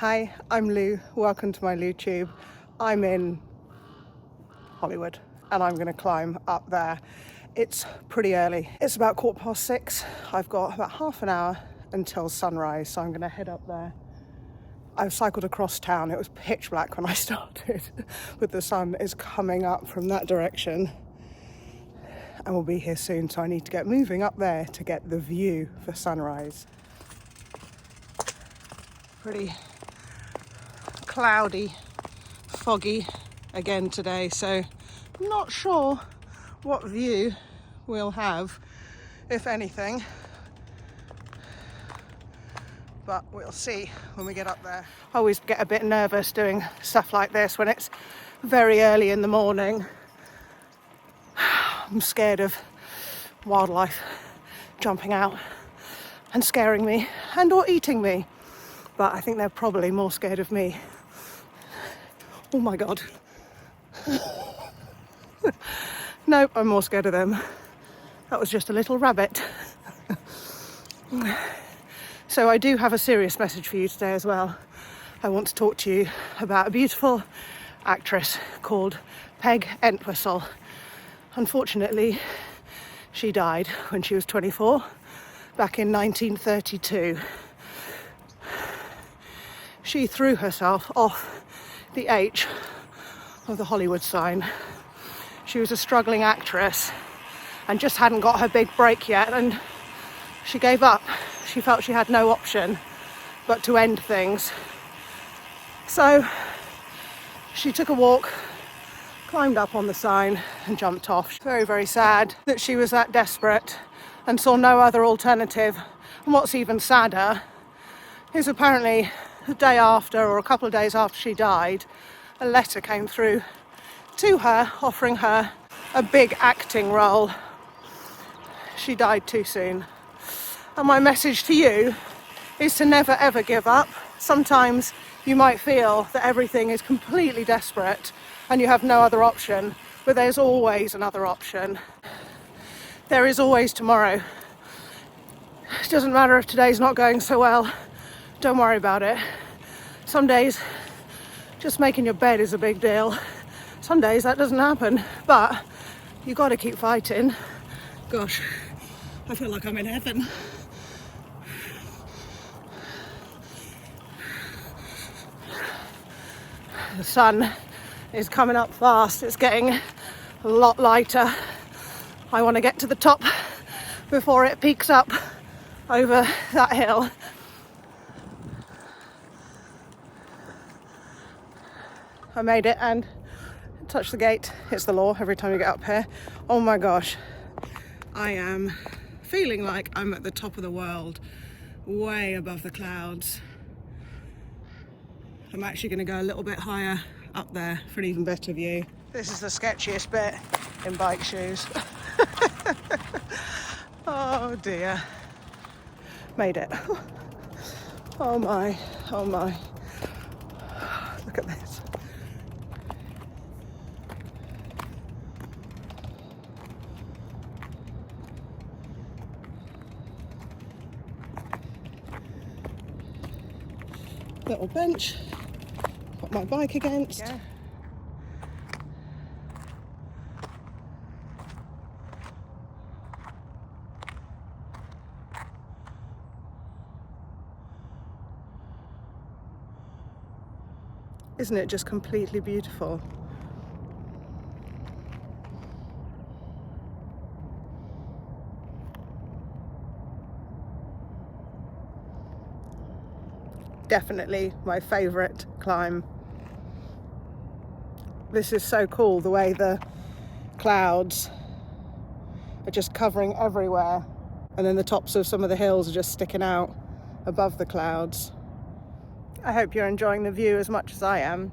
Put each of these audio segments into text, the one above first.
Hi, I'm Lou. Welcome to my LouTube. I'm in Hollywood and I'm going to climb up there. It's pretty early. It's about 6:15. I've got about half an hour until sunrise, so I'm going to head up there. I've cycled across town. It was pitch black when I started, but the sun is coming up from that direction and we'll be here soon, so I need to get moving up there to get the view for sunrise. Pretty cloudy, foggy again today, so I'm not sure what view we'll have, if anything, but we'll see when we get up there. I always get a bit nervous doing stuff like this when it's very early in the morning. I'm scared of wildlife jumping out and scaring me and or eating me, but I think they're probably more scared of me. Oh my god. Nope, I'm more scared of them. That was just a little rabbit. So I do have a serious message for you today as well. I want to talk to you about a beautiful actress called Peg Entwistle. Unfortunately, she died when she was 24, back in 1932. She threw herself off the H of the Hollywood sign. She was a struggling actress and just hadn't got her big break yet, and she gave up. She felt she had no option but to end things. So she took a walk, climbed up on the sign and jumped off. Very, very sad that she was that desperate and saw no other alternative. And what's even sadder is apparently the day after, or a couple of days after she died, a letter came through to her offering her a big acting role. She died too soon. And my message to you is to never ever give up. Sometimes you might feel that everything is completely desperate and you have no other option, but there's always another option. There is always tomorrow. It doesn't matter if today's not going so well. Don't worry about it. Some days just making your bed is a big deal. Some days that doesn't happen, but you got to keep fighting. Gosh, I feel like I'm in heaven. The sun is coming up fast. It's getting a lot lighter. I want to get to the top before it peaks up over that hill. I made it and touched the gate. It's the law every time you get up here. Oh my gosh. I am feeling like I'm at the top of the world, way above the clouds. I'm actually going to go a little bit higher up there for an even better view. This is the sketchiest bit in bike shoes. Oh dear. Made it. Oh my, oh my. Look at this. Little bench, got my bike against. Yeah. Isn't it just completely beautiful? Definitely my favourite climb. This is so cool, the way the clouds are just covering everywhere, and then the tops of some of the hills are just sticking out above the clouds. I hope you're enjoying the view as much as I am,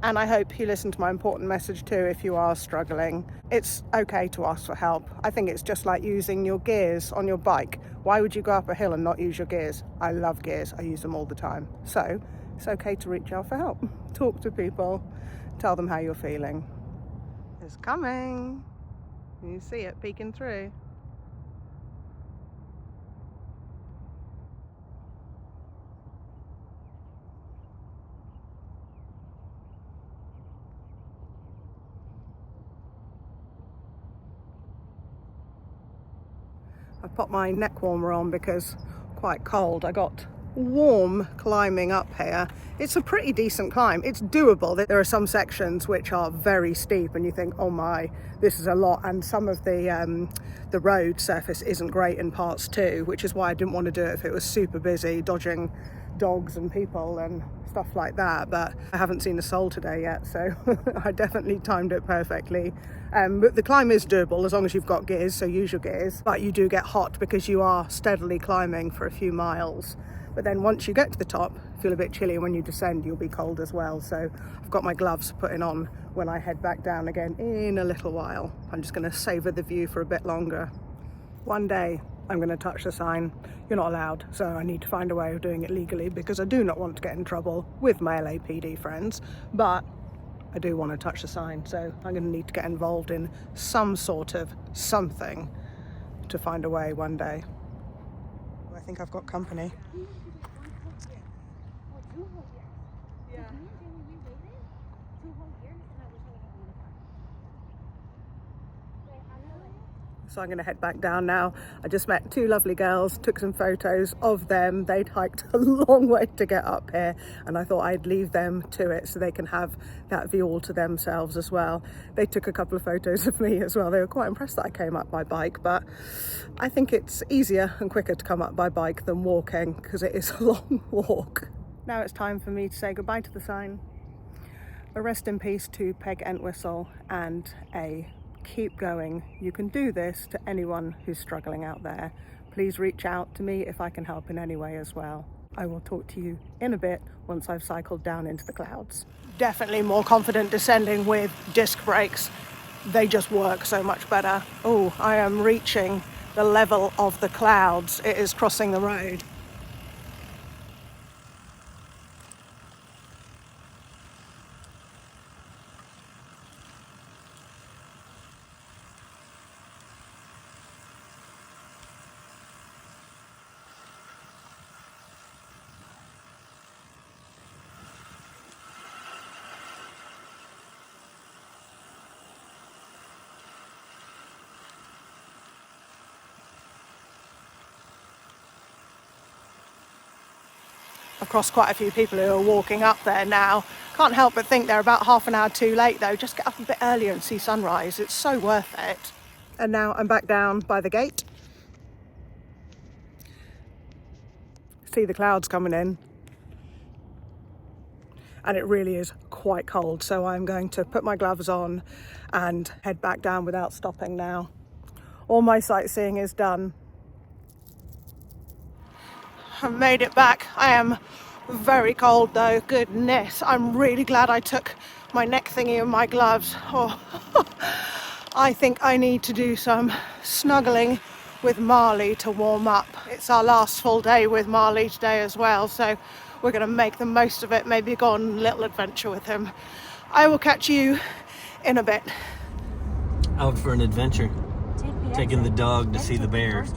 and I hope you listen to my important message too if you are struggling. It's okay to ask for help. I think it's just like using your gears on your bike. Why would you go up a hill and not use your gears? I love gears, I use them all the time. So it's okay to reach out for help. Talk to people, tell them how you're feeling. It's coming. You see it peeking through. popped my neck warmer on because quite cold. I got warm climbing up here. It's a pretty decent climb. It's doable. There are some sections which are very steep and you think, oh my, this is a lot, and some of the road surface isn't great in parts too, which is why I didn't want to do it if it was super busy, dodging dogs and people and stuff like that. But I haven't seen a soul today yet, so I definitely timed it perfectly. But the climb is doable as long as you've got gears, so use your gears. But you do get hot because you are steadily climbing for a few miles. But then once you get to the top, feel a bit chilly, and when you descend you'll be cold as well. So I've got my gloves putting on when I head back down again in a little while. I'm just going to savour the view for a bit longer. One day I'm going to touch the sign. You're not allowed, so I need to find a way of doing it legally because I do not want to get in trouble with my LAPD friends, but I do want to touch the sign, so I'm going to need to get involved in some sort of something to find a way one day. I think I've got company. So I'm going to head back down now. I just met two lovely girls, took some photos of them. They'd hiked a long way to get up here, and I thought I'd leave them to it so they can have that view all to themselves as well. They took a couple of photos of me as well. They were quite impressed that I came up by bike, but I think it's easier and quicker to come up by bike than walking because it is a long walk. Now it's time for me to say goodbye to the sign. A rest in peace to Peg Entwistle, and a keep going. You can do this to anyone who's struggling out there. Please reach out to me if I can help in any way as well. I will talk to you in a bit once I've cycled down into the clouds. Definitely more confident descending with disc brakes. They just work so much better. Oh, I am reaching the level of the clouds. It is crossing the road. I've crossed quite a few people who are walking up there now. Can't help but think they're about half an hour too late though. Just get up a bit earlier and see sunrise. It's so worth it. And now I'm back down by the gate. See the clouds coming in. And it really is quite cold. So I'm going to put my gloves on and head back down without stopping now. All my sightseeing is done. I've made it back. I am very cold though, goodness. I'm really glad I took my neck thingy and my gloves. Oh, I think I need to do some snuggling with Marley to warm up. It's our last full day with Marley today as well, so we're going to make the most of it, maybe go on a little adventure with him. I will catch you in a bit. Out for an adventure. Taking the dog to see the bears.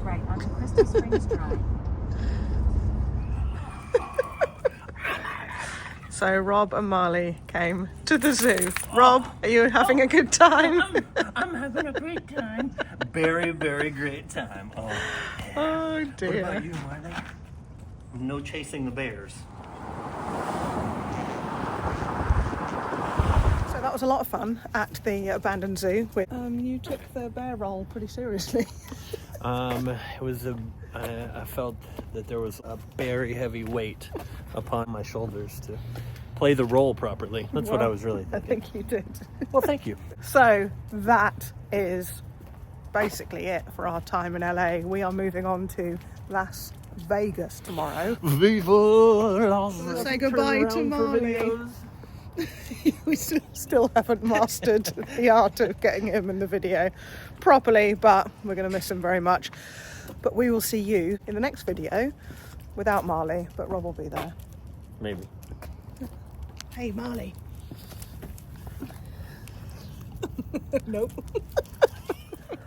So Rob and Marley came to the zoo. Rob, are you having a good time? I'm having a great time. Very, very great time. Oh, yeah. Oh dear. What about you, Marley? No chasing the bears. So that was a lot of fun at the abandoned zoo. You took the bear roll pretty seriously. It was I felt that there was a very heavy weight upon my shoulders to play the role properly. That's what I was really thinking. I think you did. Well, thank you. So that is basically it for our time in LA. We are moving on to Las Vegas tomorrow. Viva Las Vegas. Say goodbye to Marley. We still haven't mastered the art of getting him in the video properly, but we're going to miss him very much. But we will see you in the next video without Marley, but Rob will be there. Maybe. Hey, Marley. Nope.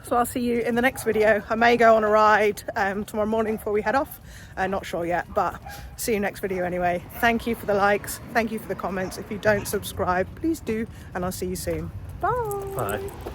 So I'll see you in the next video. I may go on a ride tomorrow morning before we head off. Not sure yet, but see you next video anyway. Thank you for the likes. Thank you for the comments. If you don't subscribe, please do, and I'll see you soon. Bye. Bye.